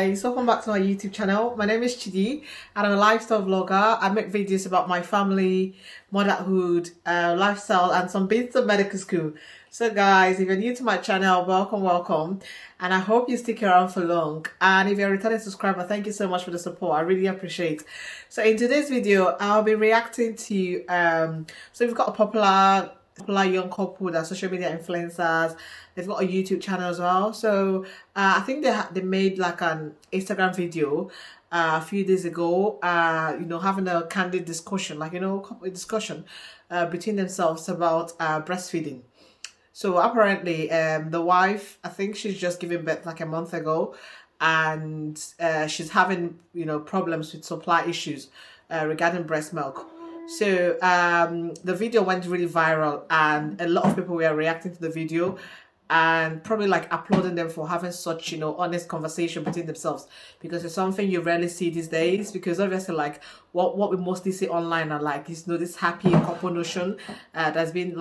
guys, welcome back to my YouTube channel. My name is Chidi and I'm a lifestyle vlogger. I make videos about my family, motherhood, lifestyle and some bits of medical school. So guys, if you're new to my channel, welcome, and I hope you stick around for long. And if you're a returning subscriber, thank you so much for the support. I really appreciate. So in today's video, I'll be reacting to so we've got a popular young couple that are social media influencers. They've got a YouTube channel as well. So I think they made like an Instagram video a few days ago, having a candid discussion, a discussion between themselves about breastfeeding. So apparently the wife, I think she's just given birth like a month ago, and she's having problems with supply issues regarding breast milk. So the video went really viral and a lot of people were reacting to the video and probably like applauding them for having such honest conversation between themselves, because it's something you rarely see these days, because obviously like what we mostly see online are like this happy couple notion that's been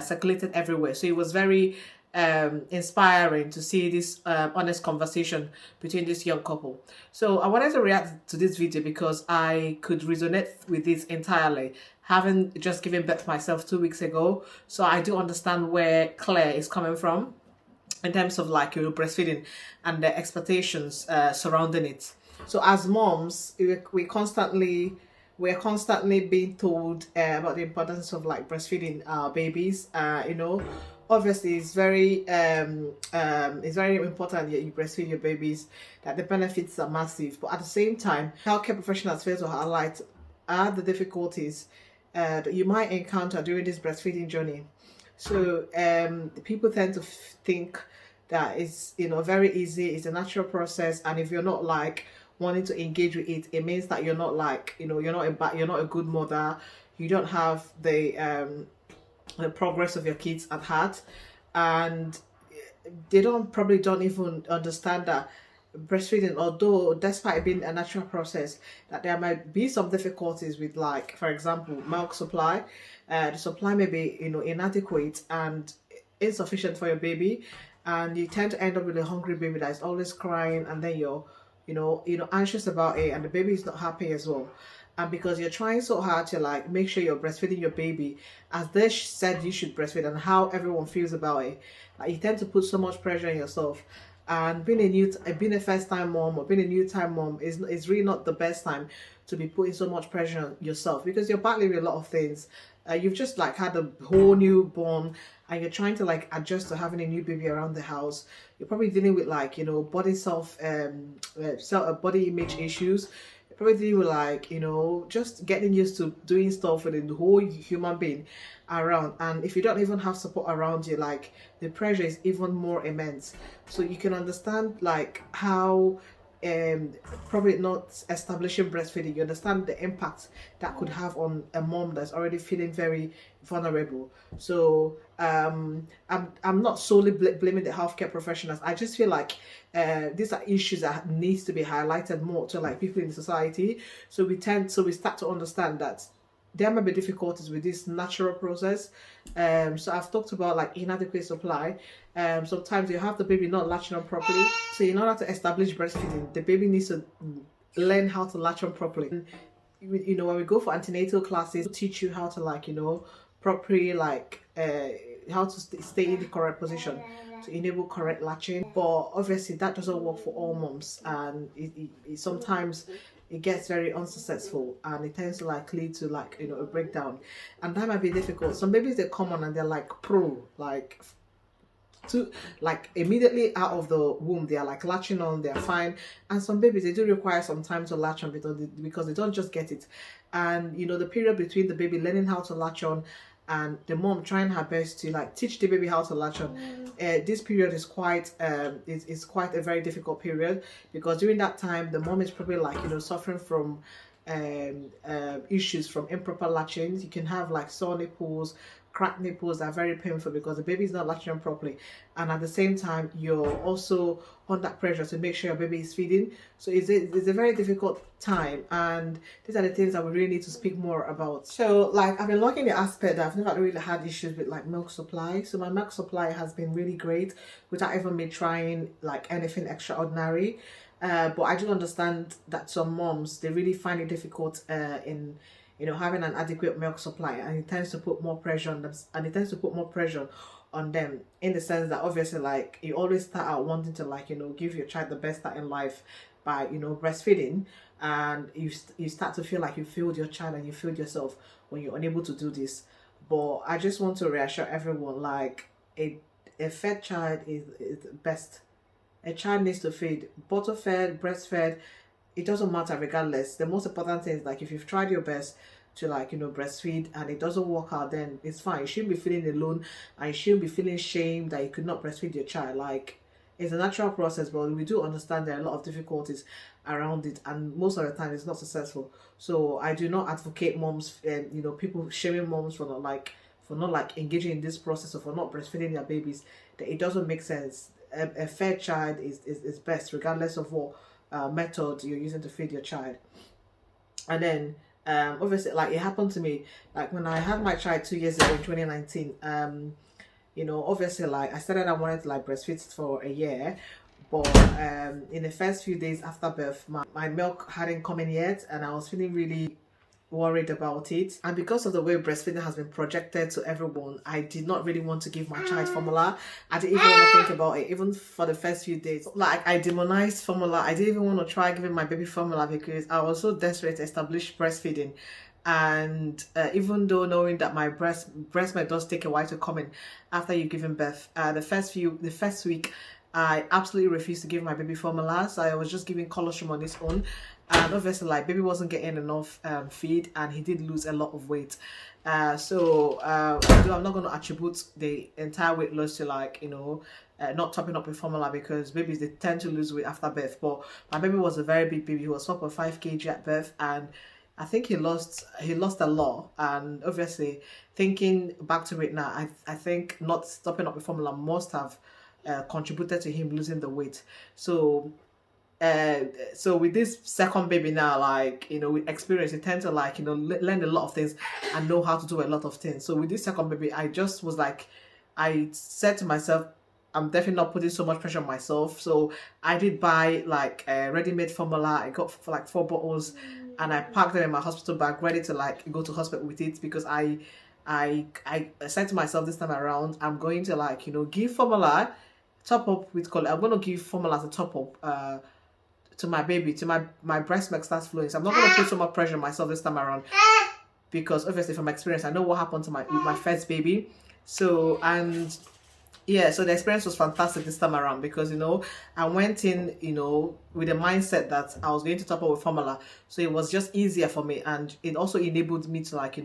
circulated everywhere. So it was very inspiring to see this honest conversation between this young couple. So I wanted to react to this video because I could resonate with this entirely, having just given birth myself 2 weeks ago. So I do understand where Claire is coming from in terms of breastfeeding and the expectations surrounding it. So as moms, we're constantly being told about the importance of breastfeeding our babies. Obviously it's very important that you breastfeed your babies, that the benefits are massive, but at the same time healthcare professionals fail to highlight are the difficulties that you might encounter during this breastfeeding journey. So people tend to think that it's very easy, it's a natural process, and if you're not wanting to engage with it, it means that you're not you're not a good mother, you don't have the progress of your kids at heart, and they probably don't even understand that breastfeeding, although despite being a natural process, that there might be some difficulties with, for example, milk supply. The supply may be inadequate and insufficient for your baby, and you tend to end up with a hungry baby that is always crying, and then you're anxious about it, and the baby is not happy as well. And because you're trying so hard to make sure you're breastfeeding your baby as they said you should breastfeed and how everyone feels about it, you tend to put so much pressure on yourself. And being a first time mom or being a new time mom is really not the best time to be putting so much pressure on yourself, because you're battling with a lot of things. You've just had a whole newborn and you're trying to adjust to having a new baby around the house. You're probably dealing with body image issues. Probably dealing with just getting used to doing stuff with the whole human being around, and if you don't even have support around you, the pressure is even more immense. So you can understand how probably not establishing breastfeeding, you understand the impact that could have on a mom that's already feeling very vulnerable. So I'm not solely blaming the healthcare professionals. I just feel these are issues that needs to be highlighted more to people in society. So we start to understand that there may be difficulties with this natural process. So I've talked about inadequate supply. Sometimes you have the baby not latching on properly. So in order to establish breastfeeding, the baby needs to learn how to latch on properly. And, when we go for antenatal classes, teach you how to properly how to stay in the correct position to enable correct latching. But obviously that doesn't work for all moms, and it sometimes it gets very unsuccessful, and it tends to lead to a breakdown, and that might be difficult. Some babies, they come on and they're immediately out of the womb they are latching on, they're fine. And some babies, they do require some time to latch on because they don't just get it. And the period between the baby learning how to latch on and the mom trying her best to teach the baby how to latch on, this period is quite a very difficult period, because during that time the mom is probably suffering from issues from improper latching. You can have sore nipples, cracked nipples that are very painful because the baby is not latching on properly, and at the same time you're also under pressure to make sure your baby is feeding. So it's a very difficult time, and these are the things that we really need to speak more about. So I've been looking at the aspect that I've never really had issues with milk supply. So my milk supply has been really great without even me trying anything extraordinary. But I do understand that some moms, they really find it difficult in having an adequate milk supply, and it tends to put more pressure on them, and it tends to put more pressure on them, in the sense that obviously, like, you always start out wanting to, like, give your child the best start in life by breastfeeding, and you start to feel like you failed your child and you failed yourself when you're unable to do this. But I just want to reassure everyone, like, a fed child is best. A child needs to feed, bottle fed, breastfed, it doesn't matter regardless. The most important thing is, like, if you've tried your best to, like, breastfeed and it doesn't work out, then it's fine. You shouldn't be feeling alone, and you shouldn't be feeling shame that you could not breastfeed your child. Like, it's a natural process, but we do understand there are a lot of difficulties around it, and most of the time it's not successful. So I do not advocate moms and people shaming moms for not like engaging in this process, or for not breastfeeding their babies. That it doesn't make sense. A fed child is best, regardless of what method you're using to feed your child. And then obviously, like, it happened to me, like, when I had my child 2 years ago in 2019. Obviously, like, I wanted to, like, breastfeed for a year, but in the first few days after birth, my milk hadn't come in yet, and I was feeling really worried about it. And because of the way breastfeeding has been projected to everyone, I did not really want to give my child formula. I didn't even want to think about it, even for the first few days. Like, I demonized formula. I didn't even want to try giving my baby formula because I was so desperate to establish breastfeeding. And even though knowing that my breast milk does take a while to come in after you've given birth, the first week, I absolutely refused to give my baby formula. So I was just giving colostrum on its own, and obviously, like, baby wasn't getting enough feed, and he did lose a lot of weight. So I'm not going to attribute the entire weight loss to, like, not topping up with formula, because babies, they tend to lose weight after birth. But my baby was a very big baby. He was 4.5 kg at birth, and I think he lost a lot. And obviously, thinking back to it now, I think not stopping up with formula must have contributed to him losing the weight. So with this second baby now, like, with experience, you tend to, like, learn a lot of things and know how to do a lot of things. So with this second baby, I just was like, I said to myself, I'm definitely not putting so much pressure on myself. So I did buy, like, a ready-made formula. I got for, like, 4 bottles, and I packed them in my hospital bag, ready to, like, go to hospital with it, because I said to myself this time around, I'm going to, like, give formula, top up with I'm going to give formula as a top up to my baby, to my breast milk starts flowing. So I'm not going to put so much pressure on myself this time around, because obviously from experience, I know what happened to my first baby. So, and yeah, so the experience was fantastic this time around, because I went in with a mindset that I was going to top up with formula, so it was just easier for me, and it also enabled me to, like,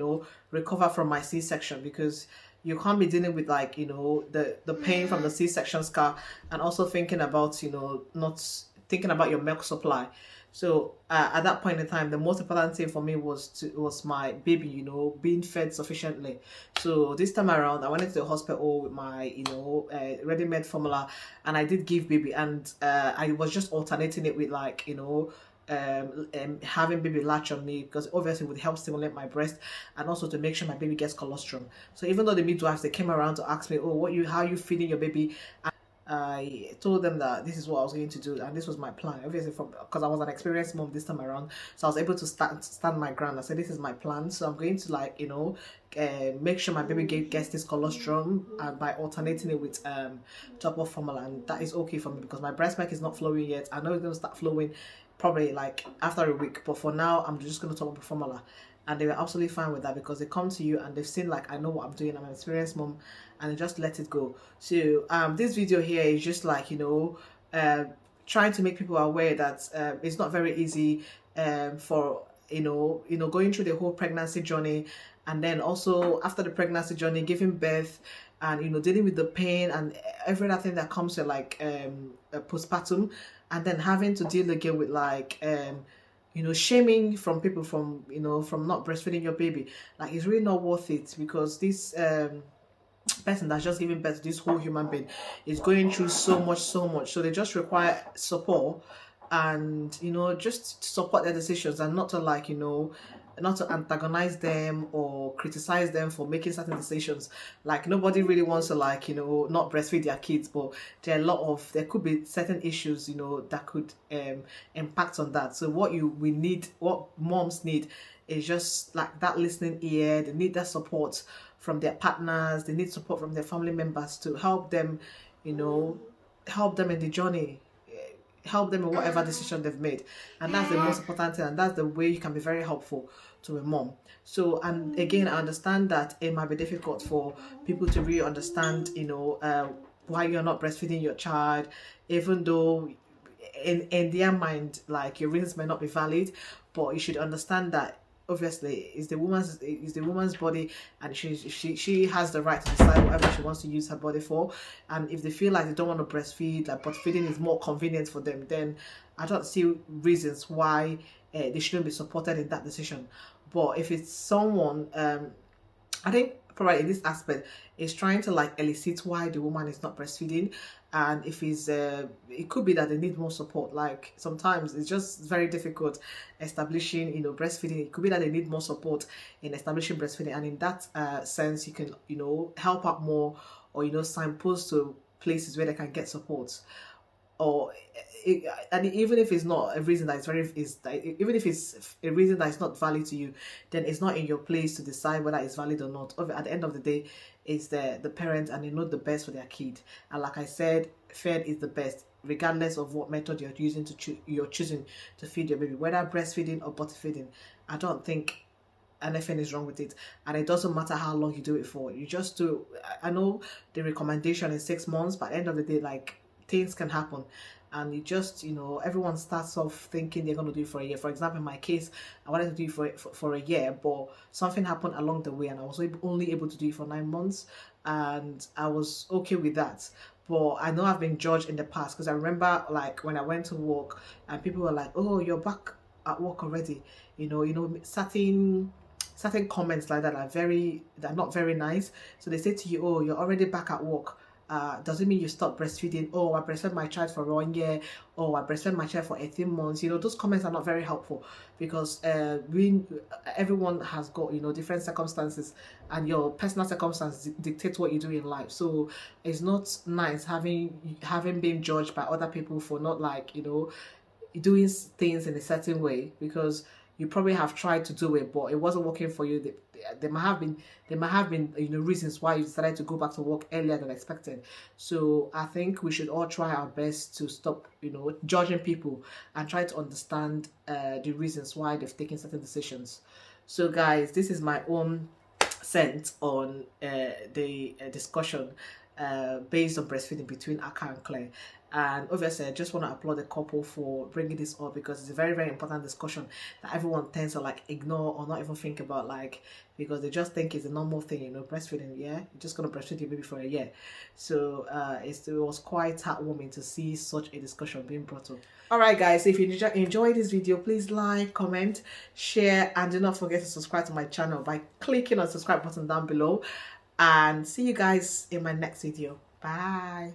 recover from my C-section, because you can't be dealing with, like, the pain from the C-section scar, and also thinking about not thinking about your milk supply. So at that point in time, the most important thing for me was my baby, being fed sufficiently. So this time around, I went into the hospital with my, ready-made formula, and I did give baby, and I was just alternating it with, like, having baby latch on me, because obviously it would help stimulate my breast, and also to make sure my baby gets colostrum. So even though the midwives, they came around to ask me, oh, how are you feeding your baby? I told them that this is what I was going to do, and this was my plan. Obviously, because I was an experienced mom this time around, so I was able to stand my ground. I said, this is my plan, so I'm going to, like, make sure my baby gets this colostrum, and by alternating it with top up formula, and that is okay for me, because my breast milk is not flowing yet. I know it's going to start flowing probably, like, after a week, but for now, I'm just going to top up with formula. And they were absolutely fine with that, because they come to you and they've seen, like, I know what I'm doing, I'm an experienced mom, and they just let it go. So this video here is just, like, trying to make people aware that it's not very easy for going through the whole pregnancy journey, and then also after the pregnancy journey, giving birth, and dealing with the pain and every other thing that comes to, like, postpartum, and then having to deal again with, like, shaming from people from not breastfeeding your baby. Like, it's really not worth it, because this person that's just giving birth to this whole human being is going through so much. So they just require support, and just support their decisions, and not to, like, not to antagonize them or criticize them for making certain decisions. Like nobody really wants to, like, not breastfeed their kids, but there could be certain issues, that could impact on that. So what moms need is just like that listening ear. They need that support from their partners. They need support from their family members to help them, help them in the journey, help them in whatever decision they've made. And that's the most important thing, and that's the way you can be very helpful to a mom. So, and again, I understand that it might be difficult for people to really understand, why you're not breastfeeding your child, even though in their mind, like, your reasons may not be valid, but you should understand that obviously it's the woman's body, and she has the right to decide whatever she wants to use her body for. And if they feel like they don't want to breastfeed, like, but feeding is more convenient for them, then I don't see reasons why they shouldn't be supported in that decision. But if it's someone, I think probably in this aspect is trying to, like, elicit why the woman is not breastfeeding. And if it's it could be that they need more support. Like, sometimes it's just very difficult establishing, breastfeeding. It could be that they need more support in establishing breastfeeding, and in that sense you can, help out more, or signpost to places where they can get support. Or and even if it's not a reason that even if it's a reason that is not valid to you, then it's not in your place to decide whether it's valid or not. At the end of the day, it's the parents, and they know the best for their kid. And like I said, fed is the best, regardless of what method you're using you're choosing to feed your baby, whether breastfeeding or bottle feeding. I don't think anything is wrong with it, and it doesn't matter how long you do it for. You just do. I know the recommendation is 6 months, but at the end of the day, like, things can happen, and you just, everyone starts off thinking they're going to do it for a year. For example, in my case, I wanted to do it for a year, but something happened along the way, and I was only able to do it for 9 months, and I was okay with that. But I know I've been judged in the past, because I remember, like, when I went to work and people were like, "Oh, you're back at work already," certain comments like that they're not very nice. So they say to you, "Oh, you're already back at work. Doesn't mean you stop breastfeeding. Oh, I breastfed my child for 1 year. Oh, I breastfed my child for 18 months. Those comments are not very helpful, because everyone has got, different circumstances, and your personal circumstances dictate what you do in life. So it's not nice having been judged by other people for not, like, doing things in a certain way, because you probably have tried to do it, but it wasn't working for you. There might have been reasons why you decided to go back to work earlier than expected. So I think we should all try our best to stop judging people, and try to understand the reasons why they've taken certain decisions. So guys, this is my own sense on the discussion based on breastfeeding between Akah and Claire. And obviously, I just want to applaud the couple for bringing this up, because it's a very, very important discussion that everyone tends to, like, ignore or not even think about, like, because they just think it's a normal thing, breastfeeding. Yeah, you're just gonna breastfeed your baby for a year. So it was quite heartwarming to see such a discussion being brought up. All right, guys, if you enjoyed this video, please like, comment, share, and do not forget to subscribe to my channel by clicking on the subscribe button down below. And see you guys in my next video. Bye.